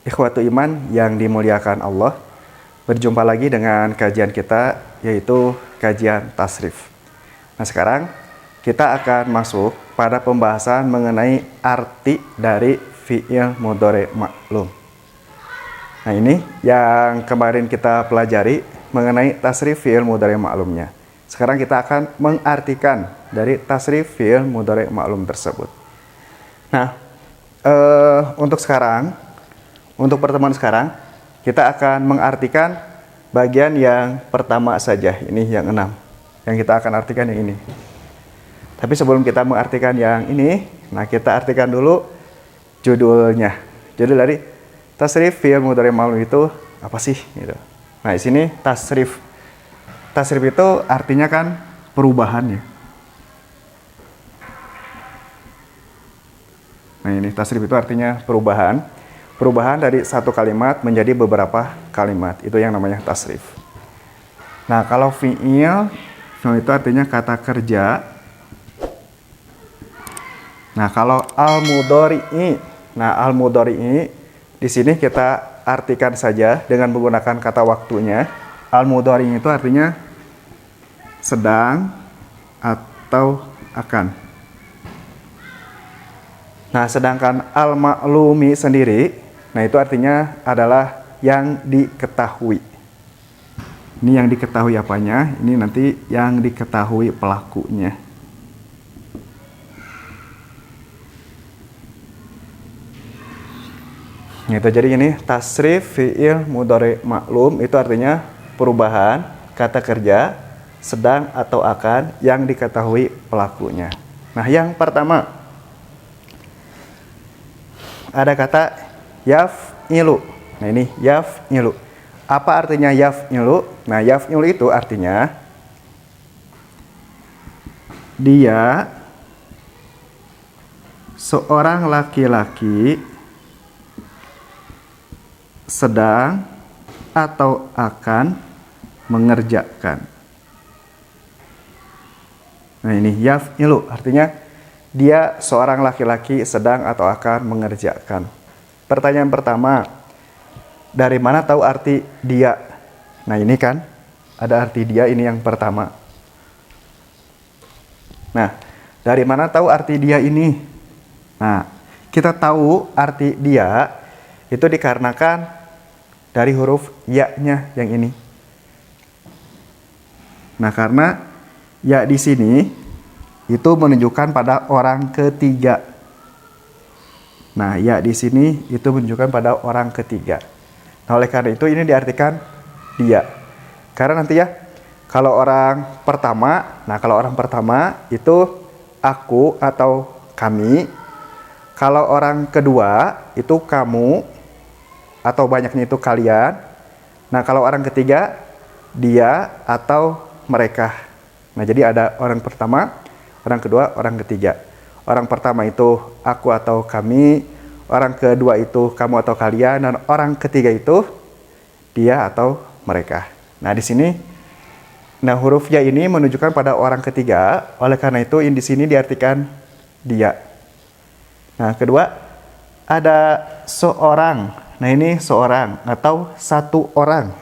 Ikhwatu iman yang dimuliakan Allah, berjumpa lagi dengan kajian kita, yaitu kajian tasrif. Nah, sekarang kita akan masuk pada pembahasan mengenai arti dari fi'il mudhari' ma'lum. Nah, ini yang kemarin kita pelajari mengenai tasrif fi'il mudhari' ma'lumnya. Sekarang kita akan mengartikan dari tasrif fi'il mudhari' ma'lum tersebut. Nah, untuk pertemuan sekarang, kita akan mengartikan bagian yang pertama saja. Ini yang 6. Yang kita akan artikan yang ini. Tapi sebelum kita mengartikan yang ini, nah kita artikan dulu judulnya. Judul dari tasrif fi'il mudhari' ma'lum itu apa sih? Gitu. Nah, di sini tasrif. Tasrif itu artinya kan perubahan ya. Nah, ini tasrif itu artinya perubahan. Perubahan dari satu kalimat menjadi beberapa kalimat. Itu yang namanya tasrif. Nah, kalau fi'il itu artinya kata kerja. Nah, kalau al-mudhari'i. Nah, al-mudhari'i di sini kita artikan saja dengan menggunakan kata waktunya. Al-mudhari'i itu artinya sedang atau akan. Nah, sedangkan al-ma'lumi sendiri, nah itu artinya adalah yang diketahui. Ini yang diketahui apanya? Ini nanti yang diketahui pelakunya. Itu jadi ini tasrif fi'il mudhari' ma'lum itu artinya perubahan kata kerja sedang atau akan yang diketahui pelakunya. Nah, yang pertama ada kata yaf'ilu. Nah, ini yaf'ilu. Apa artinya yaf'ilu? Nah, yaf'ilu itu artinya dia seorang laki-laki sedang atau akan mengerjakan. Nah, ini yaf'ilu artinya dia seorang laki-laki sedang atau akan mengerjakan. Pertanyaan pertama, dari mana tahu arti dia? Nah, ini kan ada arti dia, ini yang pertama. Nah, dari mana tahu arti dia ini? Nah, kita tahu arti dia itu dikarenakan dari huruf ya-nya yang ini. Nah, karena ya di sini itu menunjukkan pada orang ketiga. Nah, ya di sini itu menunjukkan pada orang ketiga. Nah, oleh karena itu ini diartikan dia. Karena nanti ya, kalau orang pertama, nah kalau orang pertama itu aku atau kami. Kalau orang kedua itu kamu atau banyaknya itu kalian. Nah, kalau orang ketiga dia atau mereka. Nah, jadi ada orang pertama, orang kedua, orang ketiga. Orang pertama itu aku atau kami, orang kedua itu kamu atau kalian, dan orang ketiga itu dia atau mereka. Nah, di sini huruf ya ini menunjukkan pada orang ketiga, oleh karena itu di sini diartikan dia. Nah, kedua ada seorang. Nah, ini seorang atau satu orang.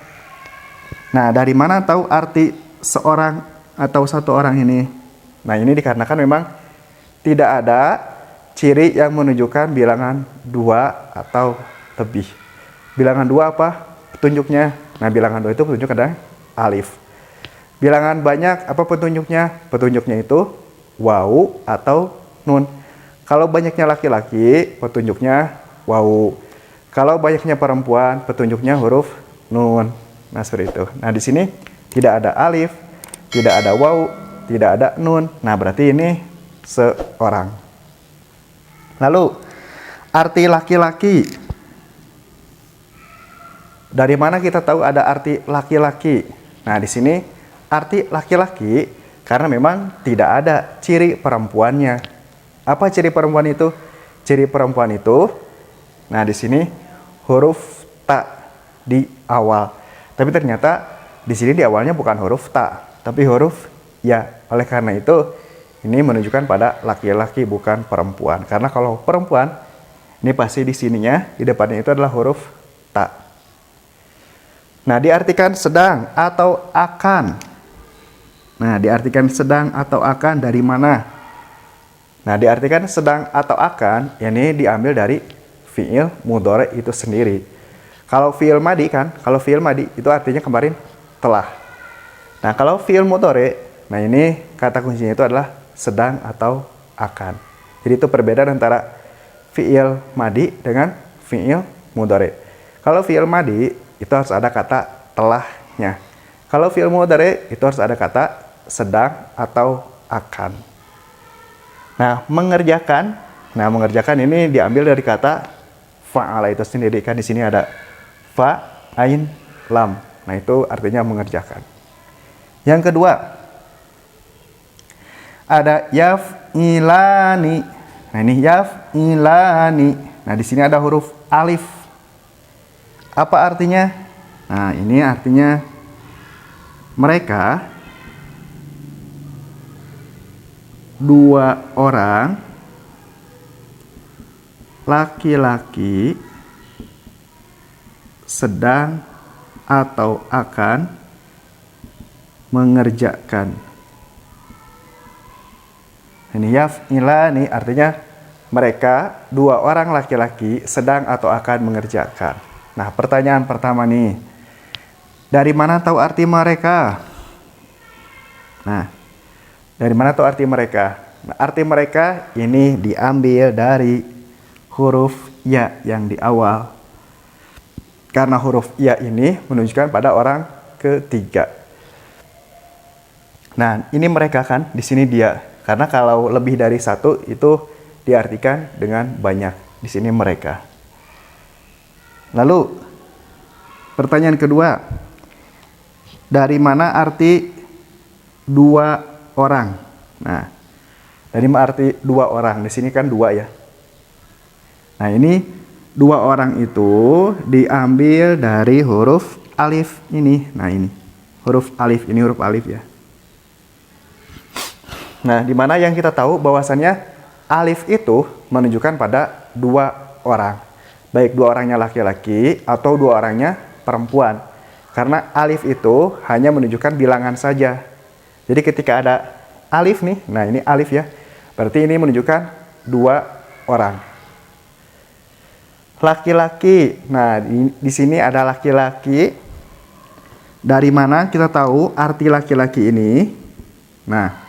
Nah, dari mana tahu arti seorang atau satu orang ini? Nah, ini dikarenakan memang tidak ada ciri yang menunjukkan bilangan 2 atau lebih. Bilangan 2 apa petunjuknya? Nah, bilangan 2 itu petunjuk ada alif. Bilangan banyak apa petunjuknya? Petunjuknya itu wawu atau nun. Kalau banyaknya laki-laki, petunjuknya wawu. Kalau banyaknya perempuan, petunjuknya huruf nun. Nah, seperti itu. Nah, di sini tidak ada alif, tidak ada wawu, tidak ada nun. Nah, berarti ini seorang. Lalu, arti laki-laki. Dari mana kita tahu ada arti laki-laki? Nah, di sini arti laki-laki karena memang tidak ada ciri perempuannya. Apa ciri perempuan itu? Ciri perempuan itu, nah di sini huruf ta di awal. Tapi ternyata di sini di awalnya bukan huruf ta, tapi huruf ya. Oleh karena itu ini menunjukkan pada laki-laki bukan perempuan. Karena kalau perempuan Ini pasti di sininya, di depannya itu adalah huruf ta. Nah, diartikan sedang atau akan. Nah, diartikan sedang atau akan dari mana? Nah, diartikan sedang atau akan, ini diambil dari fi'il mudhari itu sendiri. Kalau fi'il madi kan, kalau fi'il madi itu artinya kemarin telah. Nah, kalau fi'il mudhari, nah ini kata kuncinya itu adalah sedang atau akan. Jadi itu perbedaan antara fi'il madi dengan fi'il mudhari. Kalau fi'il madi itu harus ada kata telahnya. Kalau fi'il mudhari itu harus ada kata sedang atau akan. Nah, mengerjakan. Nah, mengerjakan ini diambil dari kata fa'ala itu sendiri. Kan di sini ada fa, ain, lam. Nah, itu artinya mengerjakan. Yang kedua, ada yaf'ilani. Nah, ini yaf'ilani. Nah, di sini ada huruf alif. Apa artinya? Nah, ini artinya mereka dua orang laki-laki sedang atau akan mengerjakan. Ini yaf'ilani artinya mereka dua orang laki-laki sedang atau akan mengerjakan. Nah, pertanyaan pertama nih, dari mana tahu arti mereka? Nah, dari mana tahu arti mereka? Nah, arti mereka ini diambil dari huruf ya yang di awal. Karena huruf ya ini menunjukkan pada orang ketiga. Nah, ini mereka kan, di sini dia. Karena kalau lebih dari satu itu diartikan dengan banyak. Di sini mereka. Lalu, pertanyaan kedua. Dari mana arti dua orang? Nah, dari mana arti dua orang? Di sini kan dua ya. Nah, ini dua orang itu diambil dari huruf alif ini. Nah, ini huruf alif. Ini huruf alif ya. Nah, di mana yang kita tahu bahwasannya alif itu menunjukkan pada dua orang. Baik dua orangnya laki-laki atau dua orangnya perempuan. Karena alif itu hanya menunjukkan bilangan saja. Jadi ketika ada alif nih, nah ini alif ya. Berarti ini menunjukkan dua orang. Laki-laki. Nah, di sini ada laki-laki. Dari mana kita tahu arti laki-laki ini? Nah,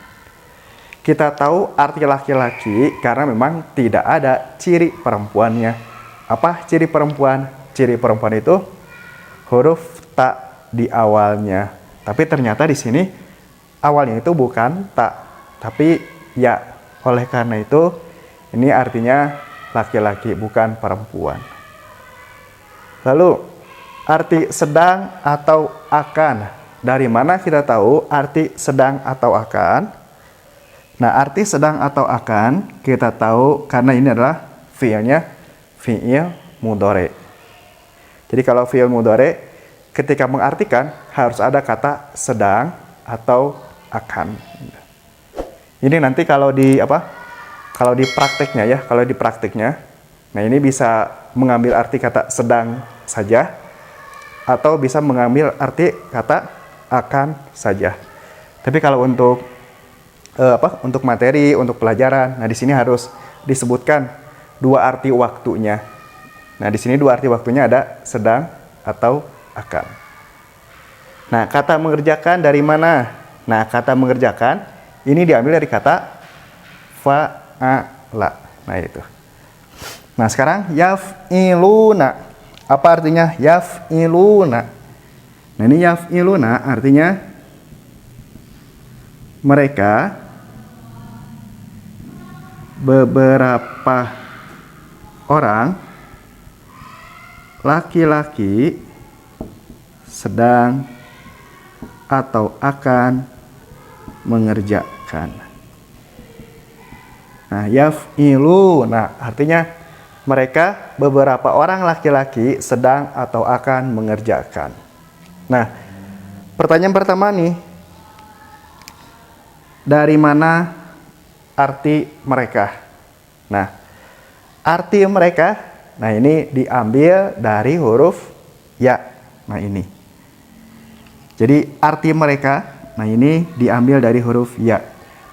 kita tahu arti laki-laki karena memang tidak ada ciri perempuannya. Apa ciri perempuan? Ciri perempuan itu huruf ta di awalnya. Tapi ternyata di sini awalnya itu bukan ta, tapi ya. Oleh karena itu ini artinya laki-laki bukan perempuan. Lalu arti sedang atau akan. Dari mana kita tahu arti sedang atau akan? Nah, arti sedang atau akan kita tahu karena ini adalah fi'ilnya fi'il mudhari. Jadi kalau fi'il mudhari ketika mengartikan harus ada kata sedang atau akan. Ini nanti kalau di Kalau di prakteknya ya, nah ini bisa mengambil arti kata sedang saja atau bisa mengambil arti kata akan saja. Tapi kalau untuk untuk materi, untuk pelajaran, nah di sini harus disebutkan dua arti waktunya. Nah, di sini dua arti waktunya ada sedang atau akan. Nah, kata mengerjakan dari mana? Nah, kata mengerjakan ini diambil dari kata fa'ala. Nah, itu. Nah, sekarang yaf'iluna. Apa artinya yaf'iluna? Nah, ini yaf'iluna artinya mereka beberapa orang laki-laki sedang atau akan mengerjakan. Nah, yaf'iluna artinya mereka beberapa orang laki-laki sedang atau akan mengerjakan. Nah, pertanyaan pertama nih, dari mana arti mereka? Nah, arti mereka, nah ini diambil dari huruf ya. Nah ini. Jadi arti mereka, nah ini diambil dari huruf ya.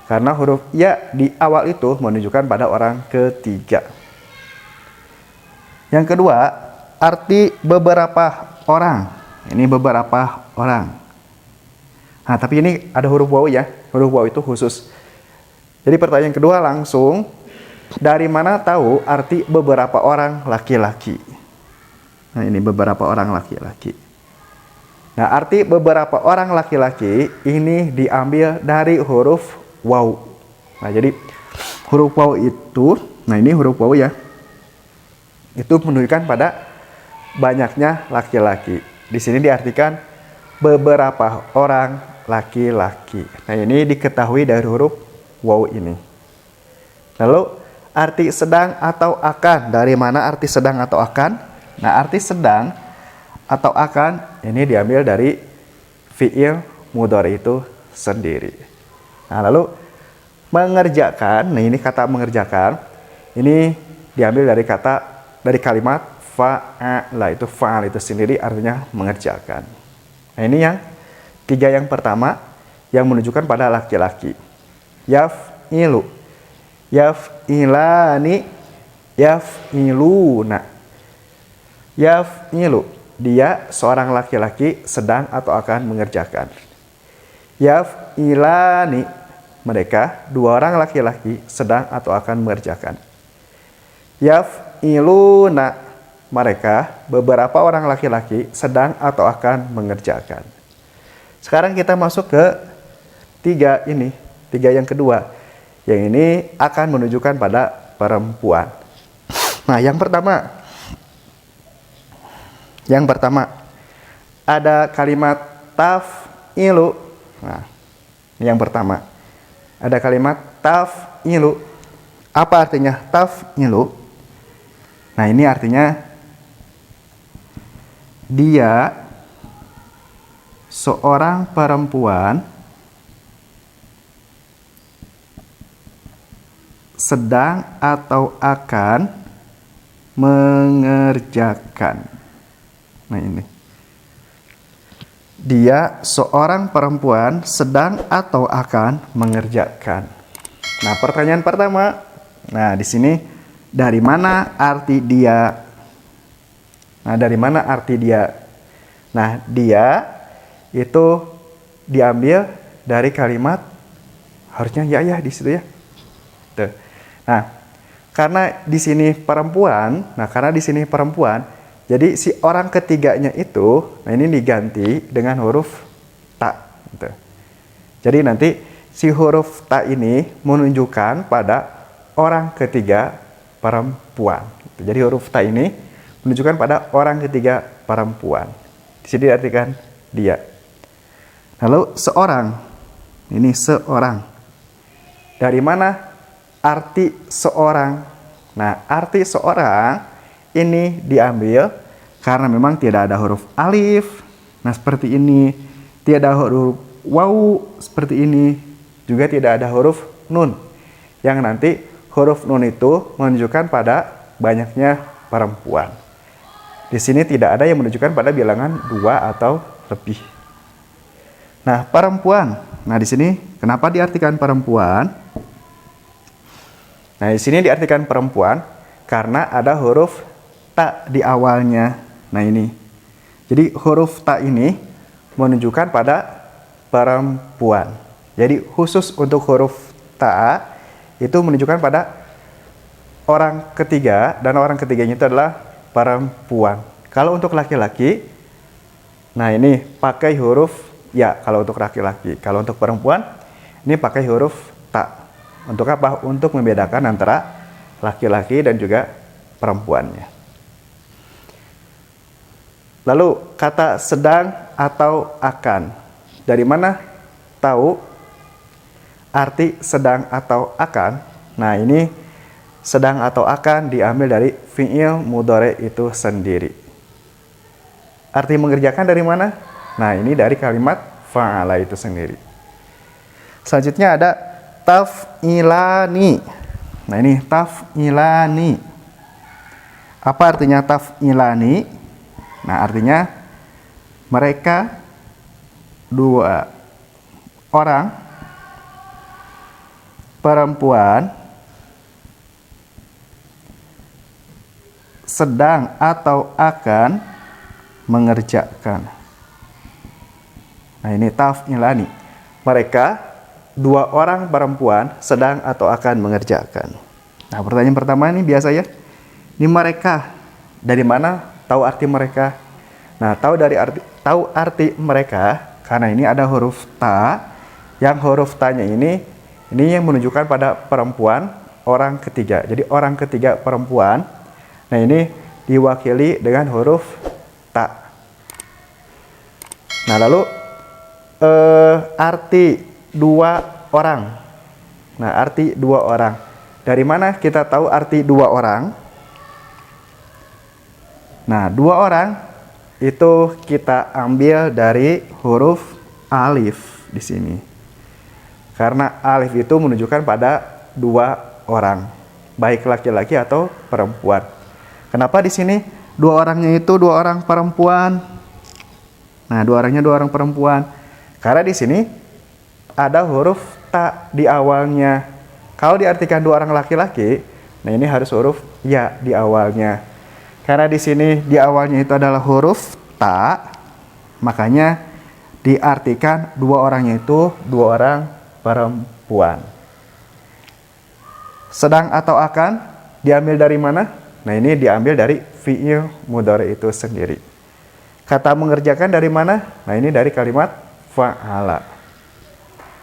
Karena huruf ya di awal itu menunjukkan pada orang ketiga. Yang kedua, arti beberapa orang. Ini beberapa orang. Nah, tapi ini ada huruf wawu ya. Huruf wawu itu khusus. Jadi pertanyaan kedua langsung, dari mana tahu arti beberapa orang laki-laki? Nah, ini beberapa orang laki-laki. Nah, arti beberapa orang laki-laki ini diambil dari huruf wawu. Nah, jadi huruf wawu itu, nah ini huruf wawu ya. Itu menunjukkan pada banyaknya laki-laki. Di sini diartikan beberapa orang laki-laki. Nah, ini diketahui dari huruf wawu ini. Lalu arti sedang atau akan. Dari mana arti sedang atau akan? Nah, arti sedang atau akan ini diambil dari fi'il mudhari itu sendiri. Nah, lalu mengerjakan. Nah, ini kata mengerjakan. Ini diambil dari kalimat fa'ala. Itu fa'al itu sendiri artinya mengerjakan. Nah, ini yang tiga yang pertama yang menunjukkan pada laki-laki. Yaf'ilu, yaf'ilani, yaf'iluna. Yaf'ilu, dia seorang laki-laki sedang atau akan mengerjakan. Yaf'ilani, mereka dua orang laki-laki sedang atau akan mengerjakan. Yaf'iluna, mereka beberapa orang laki-laki sedang atau akan mengerjakan. Sekarang kita masuk ke tiga yang kedua. Yang ini akan menunjukkan pada perempuan. Nah, yang pertama ada kalimat taf'ilu. Nah, ini yang pertama. Ada kalimat taf'ilu. Apa artinya taf'ilu? Nah, ini artinya dia seorang perempuan sedang atau akan mengerjakan. Nah, ini. Dia seorang perempuan sedang atau akan mengerjakan. Nah, pertanyaan pertama. Nah, di sini dari mana arti dia? Nah, dari mana arti dia? Nah, dia itu diambil dari kalimat harusnya ya di situ ya. Tuh. Nah, karena di sini perempuan, jadi si orang ketiganya itu, nah ini diganti dengan huruf ta. Gitu. Jadi nanti si huruf ta ini menunjukkan pada orang ketiga perempuan. Gitu. Jadi huruf ta ini menunjukkan pada orang ketiga perempuan. Di sini diartikan dia. Lalu seorang, ini seorang. Dari mana arti seorang? Nah, arti seorang ini diambil karena memang tidak ada huruf alif. Nah, seperti ini. Tidak ada huruf wawu seperti ini. Juga tidak ada huruf nun. Yang nanti huruf nun itu menunjukkan pada banyaknya perempuan. Di sini tidak ada yang menunjukkan pada bilangan 2 atau lebih. Nah, perempuan. Nah, di sini kenapa diartikan perempuan? Nah, di sini diartikan perempuan karena ada huruf ta di awalnya. Nah, ini. Jadi huruf ta ini menunjukkan pada perempuan. Jadi khusus untuk huruf ta itu menunjukkan pada orang ketiga dan orang ketiganya itu adalah perempuan. Kalau untuk laki-laki, nah ini pakai huruf ya kalau untuk laki-laki. Kalau untuk perempuan, ini pakai huruf ta. Untuk apa? Untuk membedakan antara laki-laki dan juga perempuannya. Lalu kata sedang atau akan. Dari mana tahu arti sedang atau akan? Nah, ini sedang atau akan diambil dari fi'il mudhari itu sendiri. Arti mengerjakan dari mana? Nah, ini dari kalimat fa'ala itu sendiri. Selanjutnya ada taf'ilani. Nah, ini taf'ilani. Apa artinya taf'ilani? Nah, artinya mereka dua orang perempuan sedang atau akan mengerjakan. Nah, ini taf'ilani. Mereka dua orang perempuan sedang atau akan mengerjakan. Nah, pertanyaan pertama ini biasa ya. Ini mereka dari mana? Tahu arti mereka? Nah, tahu arti mereka karena ini ada huruf ta. Yang huruf ta-nya ini yang menunjukkan pada perempuan orang ketiga. Jadi orang ketiga perempuan. Nah, ini diwakili dengan huruf ta. Nah, lalu arti dua orang. Nah, arti dua orang. Dari mana kita tahu arti dua orang? Nah, dua orang itu kita ambil dari huruf alif di sini. Karena alif itu menunjukkan pada dua orang, baik laki-laki atau perempuan. Kenapa di sini dua orangnya itu dua orang perempuan? Nah, dua orangnya dua orang perempuan. Karena di sini ada huruf ta di awalnya. Kalau diartikan dua orang laki-laki, nah ini harus huruf ya di awalnya. Karena di sini di awalnya itu adalah huruf ta, makanya diartikan dua orangnya itu dua orang perempuan. Sedang atau akan diambil dari mana? Nah, ini diambil dari fi'il mudhari itu sendiri. Kata mengerjakan dari mana? Nah, ini dari kalimat fa'ala.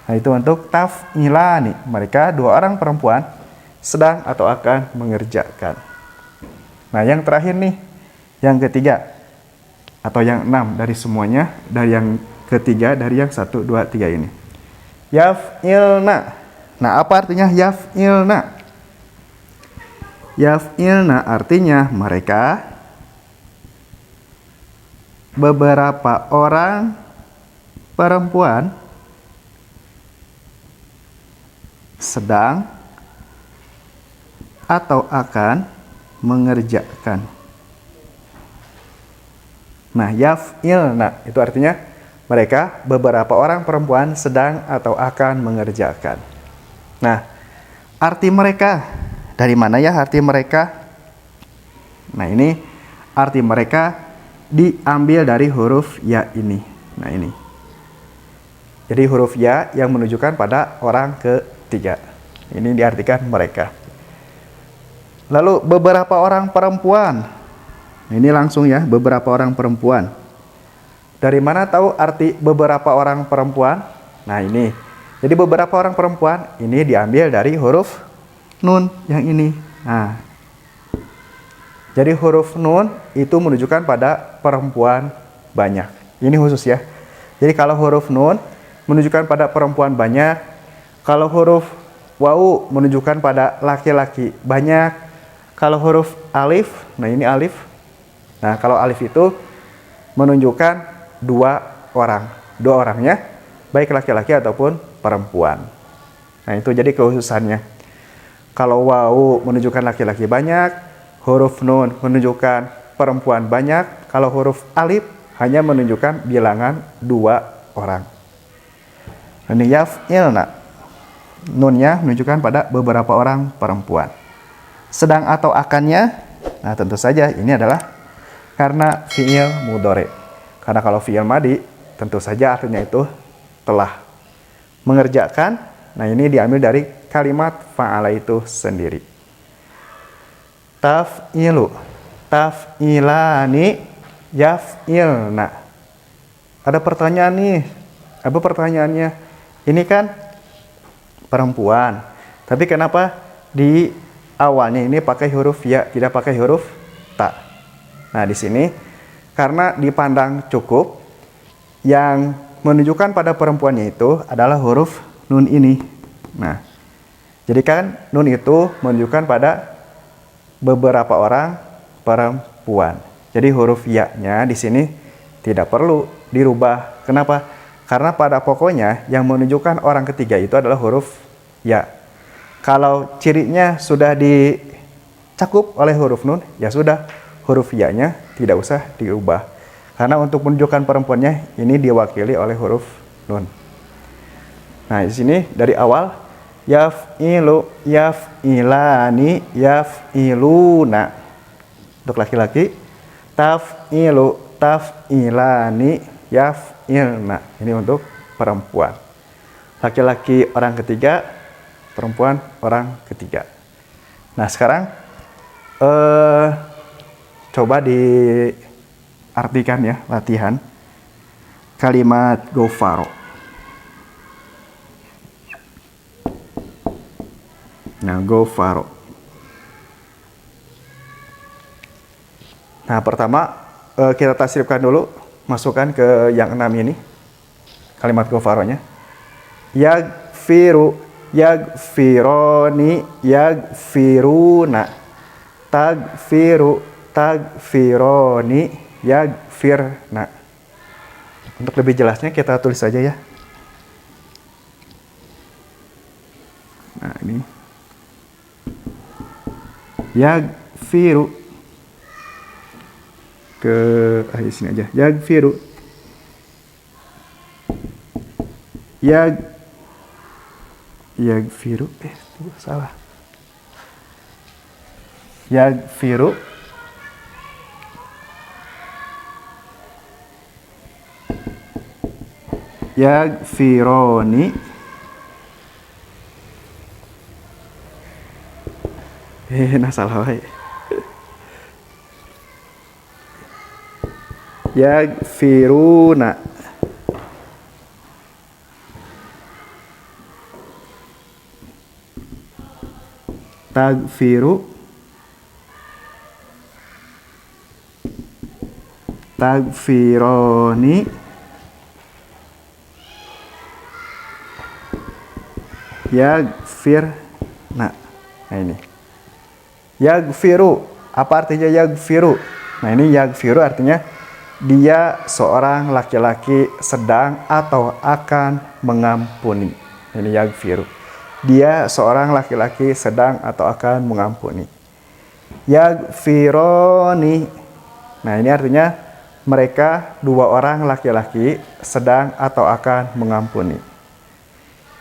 Nah, itu untuk taf'ilani. Mereka dua orang perempuan sedang atau akan mengerjakan. Nah, yang terakhir nih, yang ketiga atau yang 6 dari semuanya, dari yang ketiga, dari yang 1, 2, 3 ini. Yaf'ilna. Nah, apa artinya yaf'ilna? Yaf'ilna artinya mereka beberapa orang perempuan sedang atau akan mengerjakan. Nah, yaf'ilna itu artinya mereka beberapa orang perempuan sedang atau akan mengerjakan. Nah, arti mereka dari mana ya arti mereka? Nah, ini arti mereka diambil dari huruf ya ini. Nah, ini. Jadi huruf ya yang menunjukkan pada orang ketiga. Ini diartikan mereka. Lalu beberapa orang perempuan. Ini langsung ya, beberapa orang perempuan. Dari mana tahu arti beberapa orang perempuan? Nah, ini. Jadi beberapa orang perempuan ini diambil dari huruf nun yang ini. Nah. Jadi huruf nun itu menunjukkan pada perempuan banyak. Ini khusus ya. Jadi kalau huruf nun menunjukkan pada perempuan banyak. Kalau huruf wawu menunjukkan pada laki-laki banyak. Kalau huruf alif, nah ini alif. Nah, kalau alif itu menunjukkan dua orang. Dua orangnya, baik laki-laki ataupun perempuan. Nah, itu jadi kekhususannya. Kalau wawu menunjukkan laki-laki banyak, huruf nun menunjukkan perempuan banyak. Kalau huruf alif hanya menunjukkan bilangan dua orang. Ini yaf'ilna. Nunnya menunjukkan pada beberapa orang perempuan. Sedang atau akannya, nah tentu saja ini adalah karena fi'il mudhari. Karena kalau fi'il madi, tentu saja artinya itu telah mengerjakan. Nah, ini diambil dari kalimat fa'ala itu sendiri. Taf'ilu, taf'ilani, yaf'ilna. Ada pertanyaan nih. Apa pertanyaannya? Ini kan perempuan. Tapi kenapa di awalnya ini pakai huruf ya, tidak pakai huruf ta? Nah, di sini karena dipandang cukup, yang menunjukkan pada perempuannya itu adalah huruf nun ini. Nah, jadi kan nun itu menunjukkan pada beberapa orang perempuan. Jadi huruf ya-nya di sini tidak perlu dirubah. Kenapa? Karena pada pokoknya yang menunjukkan orang ketiga itu adalah huruf ya. Kalau cirinya sudah tercakup oleh huruf nun, ya sudah, huruf ya-nya tidak usah diubah. Karena untuk menunjukkan perempuannya ini diwakili oleh huruf nun. Nah, di sini dari awal yaf'ilu, yaf'ilani, yaf'iluna. Untuk laki-laki taf'ilu, taf'ilani, yaf'ilna. Ini untuk perempuan. Laki-laki orang ketiga, perempuan orang ketiga. Nah, sekarang coba diartikan ya, latihan kalimat gofaro. Nah, gofaro. Nah, pertama kita tasrifkan dulu, masukkan ke yang 6 ini kalimat gofaronya. Yagfiru, yagfironi, yagfiruna. Tagfiru, tagfironi, yagfirna. Untuk lebih jelasnya kita tulis saja ya. Nah, ini yagfiru ke akhir sini aja. Yagfiru, yagfiru, salah. Yagfiru, yagfironi, nah salah wae. Yagfiruna, tagfiru, tagfironi, yagfirna. Nah, ini yagfiru, apa artinya yagfiru? Nah, ini yagfiru artinya dia seorang laki-laki sedang atau akan mengampuni. Ini yagfiru, dia seorang laki-laki sedang atau akan mengampuni. Yagfironi, nah ini artinya mereka dua orang laki-laki sedang atau akan mengampuni.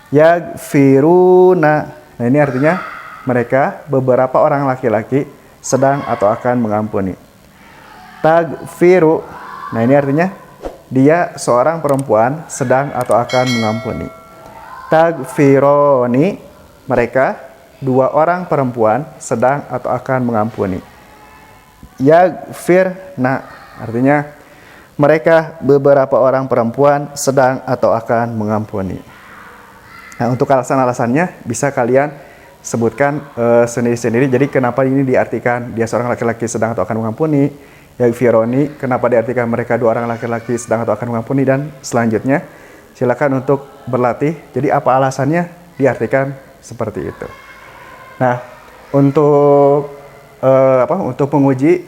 Yagfiruna, nah ini artinya mereka beberapa orang laki-laki sedang atau akan mengampuni. Tagfiru, nah ini artinya dia seorang perempuan sedang atau akan mengampuni. Tagfironi, mereka dua orang perempuan sedang atau akan mengampuni. Yagfirna, artinya mereka beberapa orang perempuan sedang atau akan mengampuni. Nah, untuk alasan-alasannya bisa kalian sebutkan sendiri-sendiri. Jadi kenapa ini diartikan dia seorang laki-laki sedang atau akan mengampuni. Yagfironi, kenapa diartikan mereka dua orang laki-laki sedang atau akan mengampuni, dan selanjutnya silakan untuk berlatih. Jadi apa alasannya diartikan seperti itu. Nah, untuk untuk menguji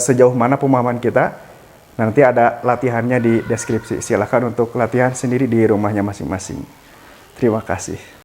sejauh mana pemahaman kita, nanti ada latihannya di deskripsi. Silakan untuk latihan sendiri di rumahnya masing-masing. Terima kasih.